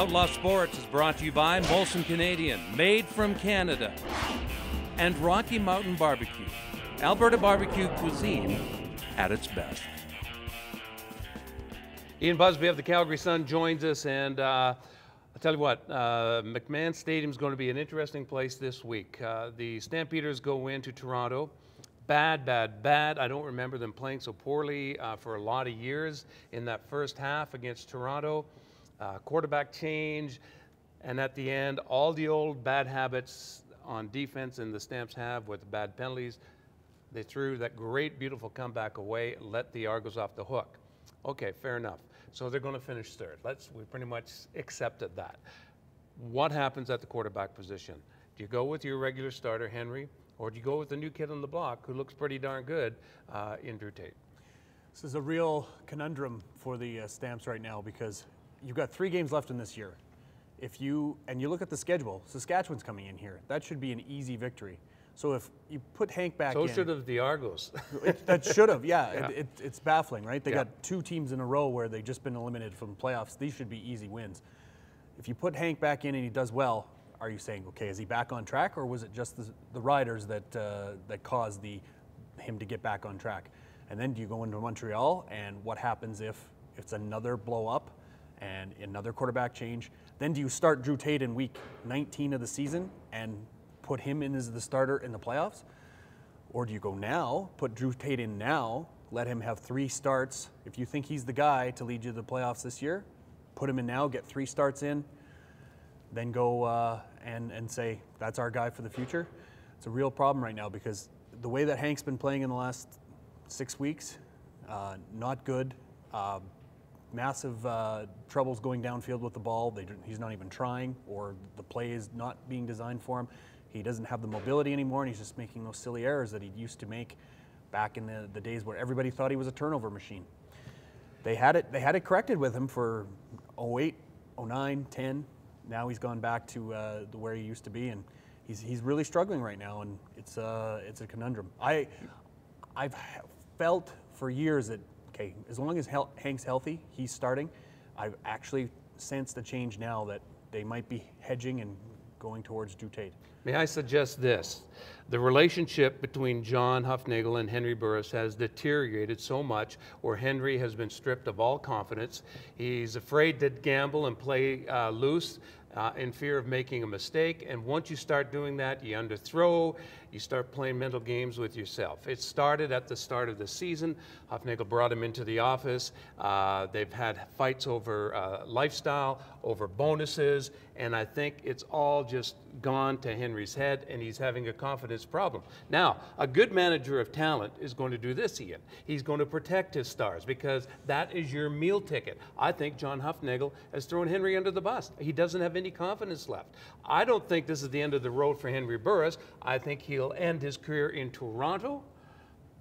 Outlaw Sports is brought to you by Molson Canadian, made from Canada, and Rocky Mountain Barbecue, Alberta barbecue cuisine at its best. Ian Busby of the Calgary Sun joins us, and I'll tell you what, McMahon Stadium is going to be an interesting place this week. The Stampeders go into Toronto. Bad. I don't remember them playing so poorly for a lot of years in that first half against Toronto. Quarterback change, and at the end, all the old bad habits on defense and the Stamps have with the bad penalties. They threw that great, beautiful comeback away, let the Argos off the hook. Okay, fair enough. So they're going to finish third. We pretty much accepted that. What happens at the quarterback position? Do you go with your regular starter, Henry, or do you go with the new kid on the block who looks pretty darn good in Drew Tate? This is a real conundrum for the Stamps right now because you've got 3 games left in this year. If you look at the schedule, Saskatchewan's coming in here. That should be an easy victory. So if you put Hank back in. So should have the Argos. That should have, yeah. Yeah. It's baffling, right? They got 2 teams in a row where they've just been eliminated from the playoffs. These should be easy wins. If you put Hank back in and he does well, are you saying, okay, is he back on track, or was it just the riders that caused him to get back on track? And then do you go into Montreal, and what happens if it's another blow up and another quarterback change? Then do you start Drew Tate in week 19 of the season and put him in as the starter in the playoffs? Or do you go now, put Drew Tate in now, let him have 3 starts? If you think he's the guy to lead you to the playoffs this year, put him in now, get 3 starts in, then go and say, that's our guy for the future. It's a real problem right now because the way that Hank's been playing in the last 6 weeks, not good. Massive troubles going downfield with the ball. He's not even trying, or the play is not being designed for him. He doesn't have the mobility anymore, and he's just making those silly errors that he used to make back in the days where everybody thought he was a turnover machine. They had it corrected with him for 08, 09, 10. Now he's gone back to where he used to be, and he's really struggling right now, and it's a conundrum. I've felt for years that, okay, as long as Hank's healthy, he's starting. I've actually sensed a change now that they might be hedging and going towards Drew Tate. May I suggest this? The relationship between John Hufnagel and Henry Burris has deteriorated so much, where Henry has been stripped of all confidence. He's afraid to gamble and play loose in fear of making a mistake. And once you start doing that, you underthrow, you start playing mental games with yourself. It started at the start of the season. Hufnagel brought him into the office. They've had fights over lifestyle, over bonuses, and I think it's all just gone to Henry's head, and he's having a confidence problem. Now, a good manager of talent is going to do this, Ian. He's going to protect his stars, because that is your meal ticket. I think John Hufnagel has thrown Henry under the bus. He doesn't have any confidence left. I don't think this is the end of the road for Henry Burris. I think he'll end his career in Toronto,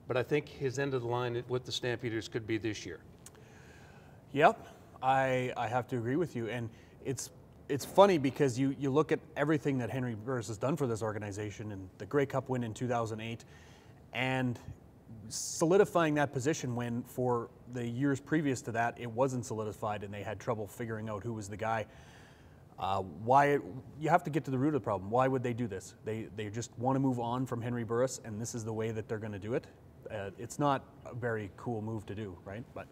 but I think his end of the line with the Stampeders could be this year. Yep, I have to agree with you, and it's funny because you look at everything that Henry Burris has done for this organization, and the Grey Cup win in 2008, and solidifying that position when for the years previous to that it wasn't solidified and they had trouble figuring out who was the guy. You have to get to the root of the problem. Why would they do this? They just want to move on from Henry Burris, and this is the way that they're going to do it. It's not a very cool move to do, right? But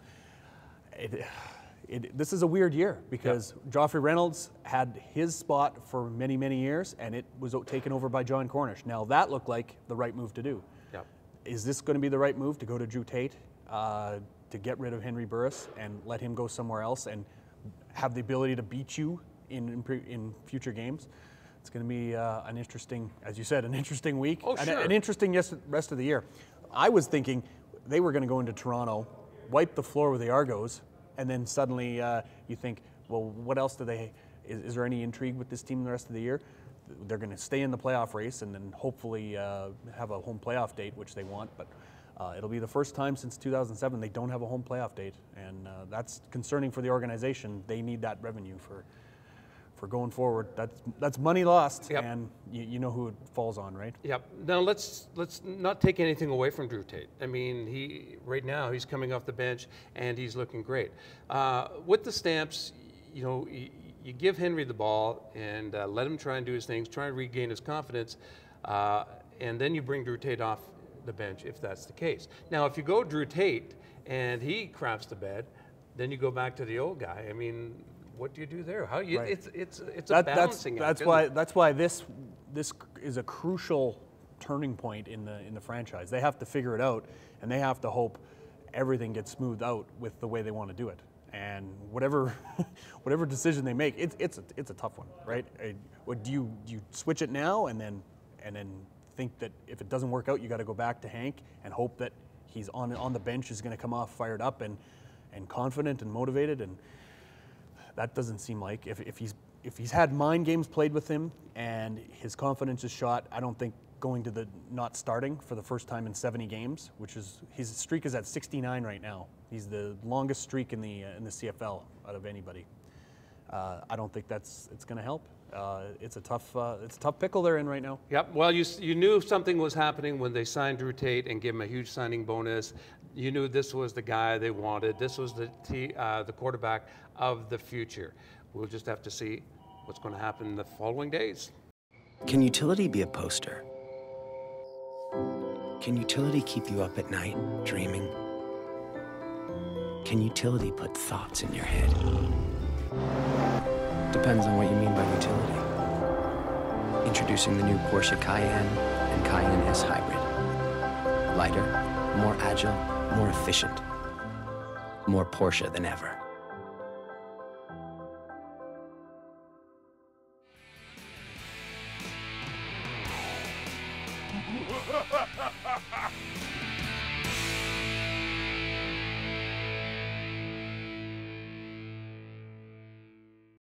this is a weird year because Joffrey Reynolds had his spot for many, many years, and it was taken over by John Cornish. Now that looked like the right move to do. Yep. Is this going to be the right move to go to Drew Tate, to get rid of Henry Burris and let him go somewhere else and have the ability to beat you in future games? It's going to be an interesting, as you said, an interesting week. Oh, sure. An interesting rest of the year. I was thinking they were going to go into Toronto, wipe the floor with the Argos, and then suddenly you think, well, what else do they? Is there any intrigue with this team the rest of the year? They're going to stay in the playoff race and then hopefully have a home playoff date, which they want. But it'll be the first time since 2007 they don't have a home playoff date, and that's concerning for the organization. They need that revenue for going forward. That's money lost, and you know who it falls on, right? Yep. Now let's not take anything away from Drew Tate. I mean, right now he's coming off the bench and he's looking great. With the Stamps, you know, you give Henry the ball and let him try and do his things, try and regain his confidence, and then you bring Drew Tate off the bench if that's the case. Now, if you go Drew Tate and he craps the bed, then you go back to the old guy. I mean, what do you do there? How you? Right. It's a balancing act. That's why this is a crucial turning point in the franchise. They have to figure it out, and they have to hope everything gets smoothed out with the way they want to do it. And whatever decision they make, it's a tough one, right? What do you switch it now and then think that if it doesn't work out, you got to go back to Hank and hope that he's on the bench is going to come off fired up and confident and motivated, and that doesn't seem like if he's had mind games played with him and his confidence is shot. I don't think going to the not starting for the first time in 70 games, which is his streak is at 69 right now. He's the longest streak in the CFL out of anybody. I don't think it's going to help. It's a tough pickle they're in right now. Yep. Well, you knew something was happening when they signed Drew Tate and gave him a huge signing bonus. You knew this was the guy they wanted. This was the quarterback of the future. We'll just have to see what's going to happen in the following days. Can utility be a poster? Can utility keep you up at night, dreaming? Can utility put thoughts in your head? Depends on what you mean by utility. Introducing the new Porsche Cayenne and Cayenne S Hybrid. Lighter, more agile, more efficient. More Porsche than ever.